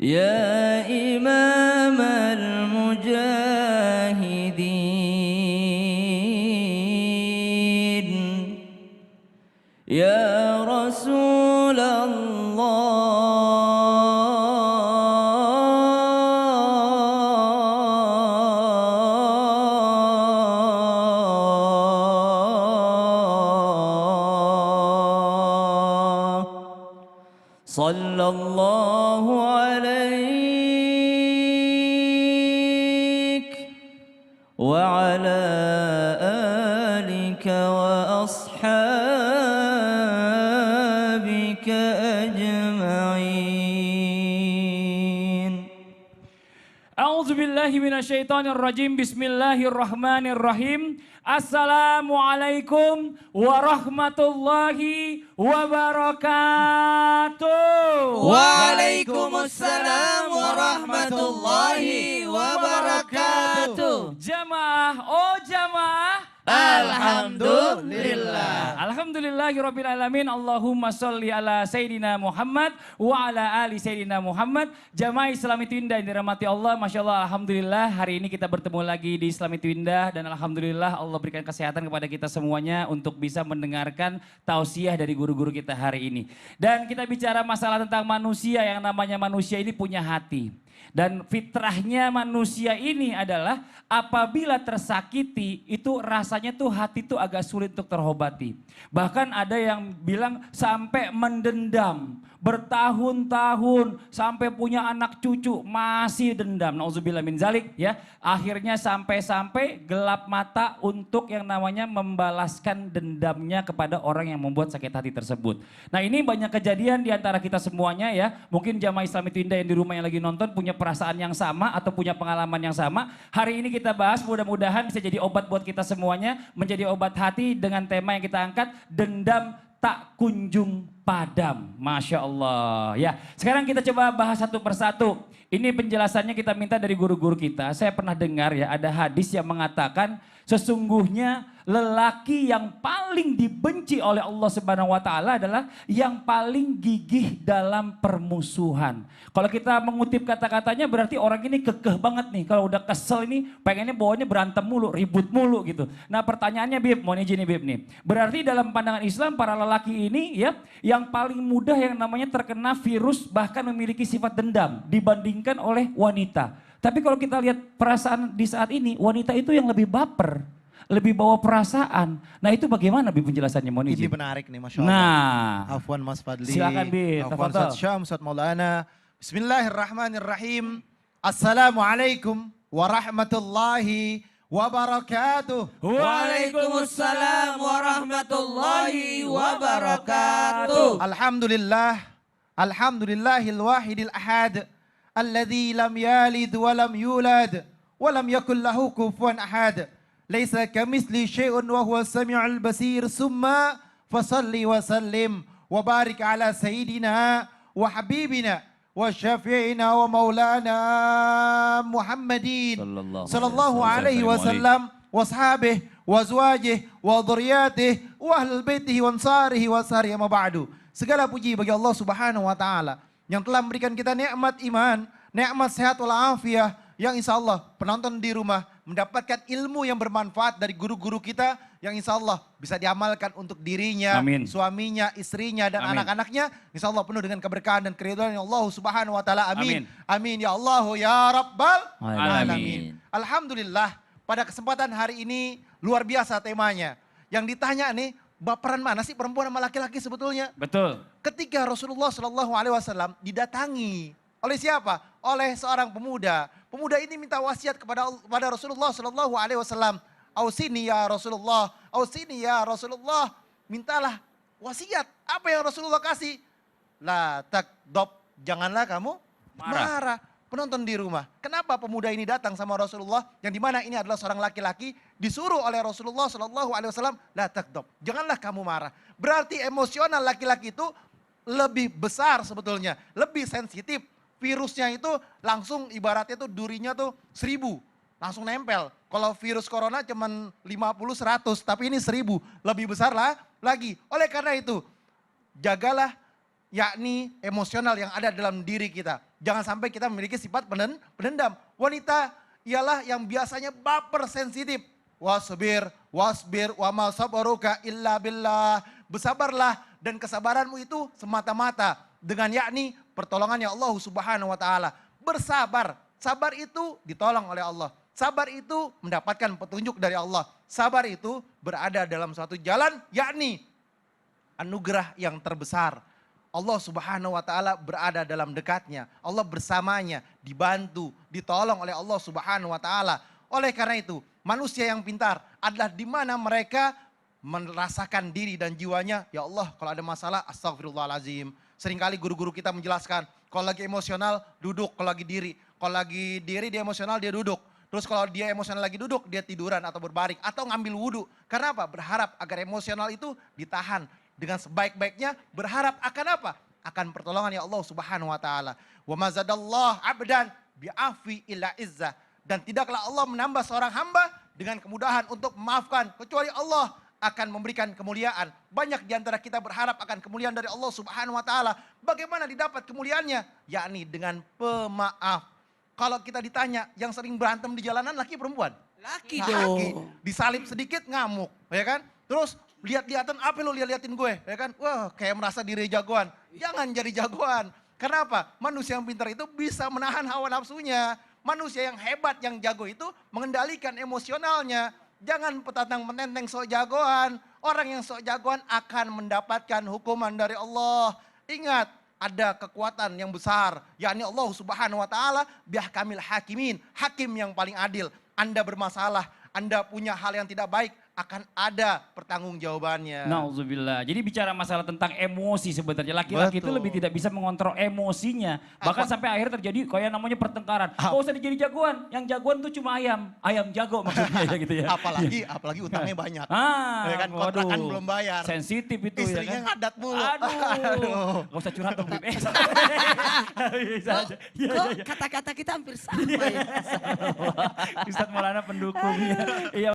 يا إمام المجاهدين يا رسول الله صلى الله عليك وعلى آلك وأصحابك أجمعين. A'udzu billahi minasyaitonir rajim. Bismillahirrahmanirrahim. Assalamualaikum warahmatullahi wabarakatuh. Waalaikumsalam warahmatullahi wabarakatuh. Jamaah, oh jamaah. Alhamdulillah. Alhamdulillahirabbil alamin. Allahumma sholli ala sayidina Muhammad wa ala ali sayidina Muhammad. Jamaah Islam itu indah yang dirahmati Allah. Masya Allah, alhamdulillah hari ini kita bertemu lagi di Islam itu indah dan alhamdulillah Allah berikan kesehatan kepada kita semuanya untuk bisa mendengarkan tausiah dari guru-guru kita hari ini. Dan kita bicara masalah tentang manusia, yang namanya manusia ini punya hati. Dan fitrahnya manusia ini adalah apabila tersakiti itu rasanya tuh hati tuh agak sulit untuk terobati. Bahkan ada yang bilang sampai mendendam bertahun-tahun sampai punya anak cucu masih dendam. Nauzubillah min zalik ya. Akhirnya sampai-sampai gelap mata untuk yang namanya membalaskan dendamnya kepada orang yang membuat sakit hati tersebut. Nah ini banyak kejadian di antara kita semuanya ya. Mungkin jamaah Islam itu indah yang di rumah yang lagi nonton punya perasaan yang sama atau punya pengalaman yang sama. Hari ini kita bahas, mudah-mudahan bisa jadi obat buat kita semuanya. Menjadi obat hati dengan tema yang kita angkat, dendam tak kunjung padam. Masya Allah. Ya, sekarang kita coba bahas satu persatu. Ini penjelasannya kita minta dari guru-guru kita. Saya pernah dengar ya ada hadis yang mengatakan sesungguhnya lelaki yang paling dibenci oleh Allah Subhanahu wa taala adalah yang paling gigih dalam permusuhan. Kalau kita mengutip kata-katanya berarti orang ini kekeh banget nih. Kalau udah kesel ini pengennya bawanya berantem mulu, ribut mulu gitu. Nah pertanyaannya Bib, mau izin nih Bib nih. Berarti dalam pandangan Islam para lelaki ini ya yang paling mudah yang namanya terkena virus bahkan memiliki sifat dendam dibandingkan oleh wanita. Tapi kalau kita lihat perasaan di saat ini wanita itu yang lebih baper. Lebih bawa perasaan. Nah itu bagaimana Bib penjelasannya mohon izin. Ini menarik nih Masya Allah. Nah. Afwan Mas Fadli. Silakan Bib. Afwan Ustaz Syam, Ustaz Maulana. Bismillahirrahmanirrahim. Assalamualaikum warahmatullahi wabarakatuh. Waalaikumsalam warahmatullahi wabarakatuh. Alhamdulillah. Alhamdulillahil wahidil ahad. Alladzi lam yalid wa lam yulad. Wa lam yakul lahu kufuwan ahad. Laisa kamitsli syai'un wa huwa samiul basir. Summa fasalli wa sallim wa barik ala sayyidina wa habibina wa syafi'ina wa maulana Muhammadin sallallahu alaihi wasallam wa ashabihi wa azwajihi wa dhurriyyatihi wa ahlil baitihi wa ansarihi wa sahrihi ma ba'du. Segala puji bagi Allah Subhanahu wa taala yang telah memberikan kita nikmat iman, nikmat sehat wal afiah, yang insya Allah penonton di rumah mendapatkan ilmu yang bermanfaat dari guru-guru kita yang insya Allah bisa diamalkan untuk dirinya, Amin. suaminya, istrinya, dan Amin. anak-anaknya. Insya Allah penuh dengan keberkahan dan keridhaan Allah Subhanahu wa taala. Amin. Amin. Amin ya Allah ya Rabbal Alamin. alamin. Alhamdulillah pada kesempatan hari ini luar biasa temanya. Yang ditanya nih, baperan mana sih perempuan sama laki-laki sebetulnya? Betul. Ketika Rasulullah Shallallahu Alaihi Wasallam didatangi oleh siapa? Oleh seorang pemuda. Pemuda ini minta wasiat kepada Rasulullah Shallallahu Alaihi Wasallam. Ausini ya Rasulullah, ausini ya Rasulullah. Mintalah wasiat. Apa yang Rasulullah kasih? La takdob, janganlah kamu marah. Penonton di rumah, kenapa pemuda ini datang sama Rasulullah yang dimana ini adalah seorang laki-laki disuruh oleh Rasulullah Shallallahu Alaihi Wasallam, la takdob, janganlah kamu marah. Berarti emosional laki-laki itu lebih besar sebetulnya, lebih sensitif. Virusnya itu langsung ibaratnya tuh durinya tuh 1000, langsung nempel. Kalau virus corona cuman 50-100, tapi ini 1000, lebih besar lah lagi. Oleh karena itu, jagalah yakni emosional yang ada dalam diri kita. Jangan sampai kita memiliki sifat pendendam. Wanita ialah yang biasanya baper sensitif. Wasbir, wa ma sabruka illa billah. Bersabarlah dan kesabaranmu itu semata-mata dengan yakni pertolongannya Allah Subhanahu wa taala. Bersabar, sabar itu ditolong oleh Allah. Sabar itu mendapatkan petunjuk dari Allah. Sabar itu berada dalam suatu jalan yakni anugerah yang terbesar. Allah Subhanahu wa taala berada dalam dekatnya. Allah bersamanya, dibantu, ditolong oleh Allah Subhanahu wa taala. Oleh karena itu, manusia yang pintar adalah di mana mereka merasakan diri dan jiwanya, ya Allah kalau ada masalah astagfirullahalazim. Seringkali guru-guru kita menjelaskan, kalau lagi emosional duduk, kalau lagi diri. Kalau lagi diri dia emosional dia duduk. Terus kalau dia emosional lagi duduk, dia tiduran atau berbaring atau ngambil wudhu. Karena apa? Berharap agar emosional itu ditahan. Dengan sebaik-baiknya berharap akan apa? Akan pertolongan ya Allah Subhanahu wa taala. Wa mazadallah abdan bi'afi illa izzah. Dan tidaklah Allah menambah seorang hamba dengan kemudahan untuk memaafkan kecuali Allah akan memberikan kemuliaan. Banyak di antara kita berharap akan kemuliaan dari Allah Subhanahu wa taala. Bagaimana didapat kemuliaannya? Yakni dengan pemaaf. Kalau kita ditanya yang sering berantem di jalanan laki perempuan? Laki dong. Disalip sedikit ngamuk, ya kan? Terus lihat-lihatan apa lu liatin gue, ya kan? Wah, kayak merasa diri jagoan. Jangan jadi jagoan. Kenapa? Manusia yang pintar itu bisa menahan hawa nafsunya. Manusia yang hebat, yang jago itu mengendalikan emosionalnya. Jangan petatang menenteng sok jagoan. Orang yang sok jagoan akan mendapatkan hukuman dari Allah. Ingat, ada kekuatan yang besar, yakni Allah Subhanahu wa taala biahkamil hakimin, hakim yang paling adil. Anda bermasalah, Anda punya hal yang tidak baik, akan ada pertanggungjawabannya. Nauzubillah. Jadi bicara masalah tentang emosi sebenarnya. Laki-laki itu Betul. lebih tidak bisa mengontrol emosinya. Bahkan sampai akhirnya terjadi kayak namanya pertengkaran. Gak usah jadi jagoan. Yang jagoan tuh cuma ayam. Ayam jago maksudnya ya gitu ya. Apalagi utangnya banyak. Ah, Ya kan, kontrakan belum bayar. Sensitif itu Istrinya ya kan. ngadat mulu. Aduh. Gak usah curhat dong. Bib. Bisa aja. Iya, Kok iya, iya. kata-kata kita hampir sama ya? Ustadz Maulana pendukungnya. Iya.